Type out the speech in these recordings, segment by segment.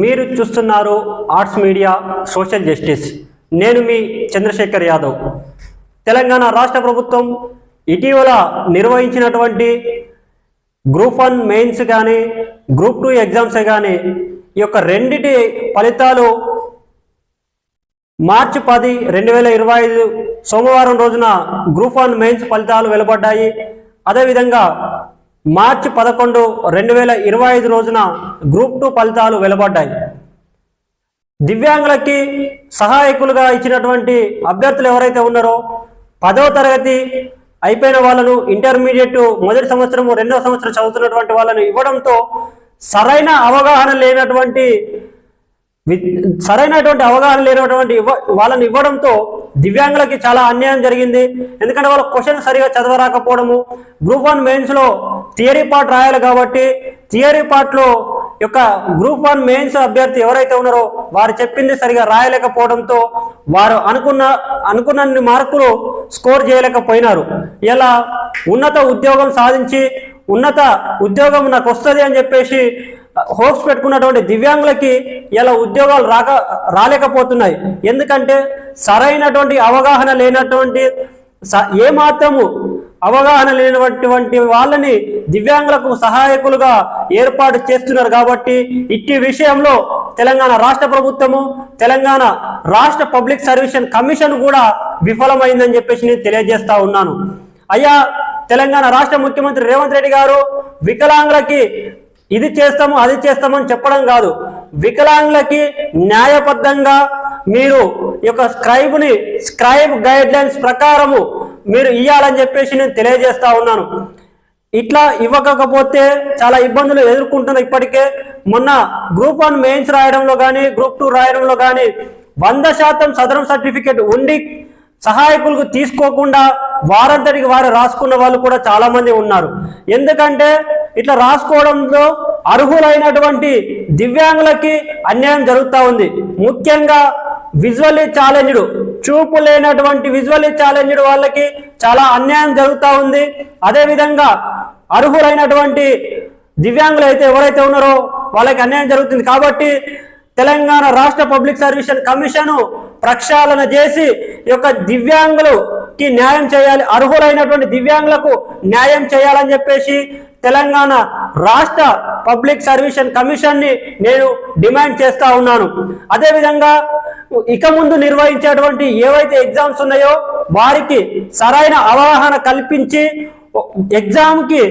మీరు చూస్తున్నారు arts media social justice. నేను మీ చంద్రశేఖర్ యాదవ్. తెలంగాణ రాష్ట్ర ప్రభుత్వం ఇటీవల నిర్వహించినటువంటి గ్రూప్ 1 మెయిన్స్ కానీ గ్రూప్ 2 ఎగ్జామ్స్ కానీ ఈ యొక్క రెండిటి ఫలితాలు మార్చి 10, 2025 సోమవారం రోజున గ్రూప్ 1 మెయిన్స్ ఫలితాలు వెలువడ్డాయి. అదేవిధంగా మార్చి 11, 2025 రోజున గ్రూప్ 2 ఫలితాలు వెలువడ్డాయి. దివ్యాంగులకి సహాయకులుగా ఇచ్చినటువంటి అభ్యర్థులు ఎవరైతే ఉన్నారో 10వ తరగతి అయిపోయిన వాళ్ళను, ఇంటర్మీడియట్ మొదటి సంవత్సరం, రెండవ సంవత్సరం చదువుతున్నటువంటి వాళ్ళను ఇవ్వడంతో సరైన అవగాహన లేనటువంటి వాళ్ళని ఇవ్వడంతో దివ్యాంగులకి చాలా అన్యాయం జరిగింది. ఎందుకంటే వాళ్ళ క్వశ్చన్ సరిగా చదవరాకపోవడము, గ్రూప్ 1 మెయిన్స్ లో థియరీ పార్ట్ రాయాలి కాబట్టి థియరీ పార్ట్ లో యొక్క గ్రూప్ 1 మెయిన్స్ అభ్యర్థి ఎవరైతే ఉన్నారో వారు చెప్పింది సరిగా రాయలేకపోవడంతో వారు అనుకున్నన్ని మార్కులు స్కోర్ చేయలేకపోయినారు. ఇలా ఉన్నత ఉద్యోగం సాధించి ఉన్నత ఉద్యోగం నాకు వస్తుంది అని చెప్పేసి హోప్స్ పెట్టుకున్నటువంటి దివ్యాంగులకి ఇలా ఉద్యోగాలు రాలేకపోతున్నాయి. ఎందుకంటే సరైనటువంటి అవగాహన లేనటువంటి, ఏమాత్రము అవగాహన లేనటువంటి వాళ్ళని దివ్యాంగులకు సహాయకులుగా ఏర్పాటు చేస్తున్నారు. కాబట్టి ఇట్టి విషయంలో తెలంగాణ రాష్ట్ర ప్రభుత్వము, తెలంగాణ రాష్ట్ర పబ్లిక్ సర్వీస్ కమిషన్ కూడా విఫలమైందని చెప్పేసి నేను తెలియజేస్తా ఉన్నాను. అయ్యా, తెలంగాణ రాష్ట్ర ముఖ్యమంత్రి రేవంత్ రెడ్డి గారు వికలాంగులకి ఇది చేస్తాము అది చేస్తామని చెప్పడం కాదు, వికలాంగులకి న్యాయబద్ధంగా మీరు ఈ యొక్క స్క్రైబ్ గైడ్ లైన్స్ ప్రకారము మీరు ఇవ్వాలని చెప్పేసి నేను తెలియజేస్తా ఉన్నాను. ఇట్లా ఇవ్వకపోతే చాలా ఇబ్బందులు ఎదుర్కొంటున్నా. ఇప్పటికే మొన్న గ్రూప్ 1 మెయిన్స్ రాయడంలో కానీ గ్రూప్ 2 రాయడంలో కానీ 100% సదరం సర్టిఫికేట్ ఉండి సహాయకులకు తీసుకోకుండా వారంతటికి వారు రాసుకున్న వాళ్ళు కూడా చాలా మంది ఉన్నారు. ఎందుకంటే ఇట్లా రాసుకోవడంలో అర్హులైనటువంటి దివ్యాంగులకి అన్యాయం జరుగుతూ ఉంది. ముఖ్యంగా విజువల్లీ ఛాలెంజ్డ్, చూపు లేనటువంటి విజువల్లీ ఛాలెంజ్డ్ వాళ్ళకి చాలా అన్యాయం జరుగుతూ ఉంది. అదేవిధంగా అర్హులైనటువంటి దివ్యాంగులు అయితే ఎవరైతే ఉన్నారో వాళ్ళకి అన్యాయం జరుగుతుంది. కాబట్టి తెలంగాణ రాష్ట్ర పబ్లిక్ సర్వీస్ కమిషన్ ప్రక్షాళన చేసి ఈ యొక్క దివ్యాంగులకి న్యాయం చేయాలి, అర్హులైనటువంటి దివ్యాంగులకు న్యాయం చేయాలని చెప్పేసి తెలంగాణ రాష్ట్ర పబ్లిక్ సర్వీస్ కమిషన్ ని నేను డిమాండ్ చేస్తా ఉన్నాను. అదేవిధంగా ఇక ముందు నిర్వహించేటువంటి ఏవైతే ఎగ్జామ్స్ ఉన్నాయో వారికి సరైన అవగాహన కల్పించి ఎగ్జామ్ కి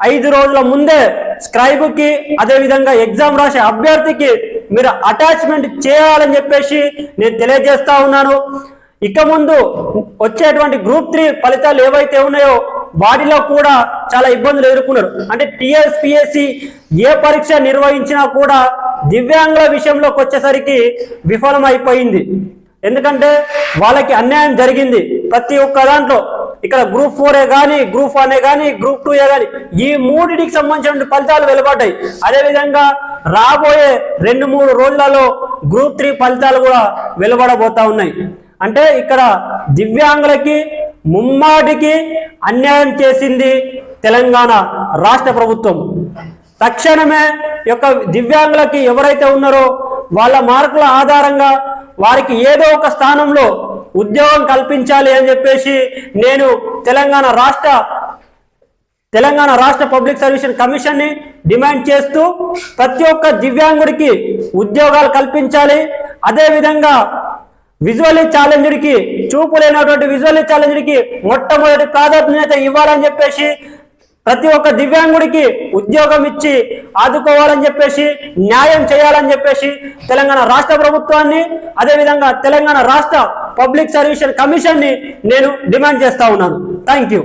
5 రోజుల ముందే స్క్రైబ్ కి, అదేవిధంగా ఎగ్జామ్ రాసే అభ్యర్థికి మీరు అటాచ్మెంట్ చేయాలని చెప్పేసి నేను తెలియజేస్తా ఉన్నాను. ఇక ముందు వచ్చేటువంటి గ్రూప్ 3 ఫలితాలు ఏవైతే ఉన్నాయో వాటిలో కూడా చాలా ఇబ్బందులు ఎదుర్కొన్నారు. అంటే టీఎస్పీఎస్సీ ఏ పరీక్ష నిర్వహించినా కూడా దివ్యాంగుల విషయంలోకి వచ్చేసరికి విఫలం అయిపోయింది. ఎందుకంటే వాళ్ళకి అన్యాయం జరిగింది ప్రతి ఒక్క దాంట్లో. ఇక్కడ గ్రూప్ 4 కానీ గ్రూప్ 1 కానీ గ్రూప్ 2 కానీ ఈ మూడిటికి సంబంధించిన ఫలితాలు వెలువడ్డాయి. అదేవిధంగా రాబోయే 2-3 రోజులలో గ్రూప్ 3 ఫలితాలు కూడా వెలువడబోతా ఉన్నాయి. అంటే ఇక్కడ దివ్యాంగులకి ముమ్మాటికి అన్యాయం చేసింది తెలంగాణ రాష్ట్ర ప్రభుత్వం. తక్షణమే యొక్క దివ్యాంగులకి ఎవరైతే ఉన్నారో వాళ్ళ మార్కుల ఆధారంగా వారికి ఏదో ఒక స్థానంలో ఉద్యోగం కల్పించాలి అని చెప్పేసి నేను తెలంగాణ రాష్ట్ర పబ్లిక్ సర్వీస్ కమిషన్ ని డిమాండ్ చేస్తూ ప్రతి ఒక్క దివ్యాంగుడికి ఉద్యోగాలు కల్పించాలి. అదేవిధంగా విజువల్లీ ఛాలెంజ్డ్కి, చూపు లేనటువంటి విజువల్లీ ఛాలెంజ్డ్కి మొట్టమొదటి ప్రాధాన్యత ఇవ్వాలని చెప్పేసి ప్రతి ఒక్క దివ్యాంగుడికి ఉద్యోగం ఇచ్చి ఆదుకోవాలని చెప్పేసి న్యాయం చేయాలని చెప్పేసి తెలంగాణ రాష్ట్ర ప్రభుత్వాన్ని, అదేవిధంగా తెలంగాణ రాష్ట్ర పబ్లిక్ సర్వీస్ కమిషన్ ని నేను డిమాండ్ చేస్తా ఉన్నాను. Thank you.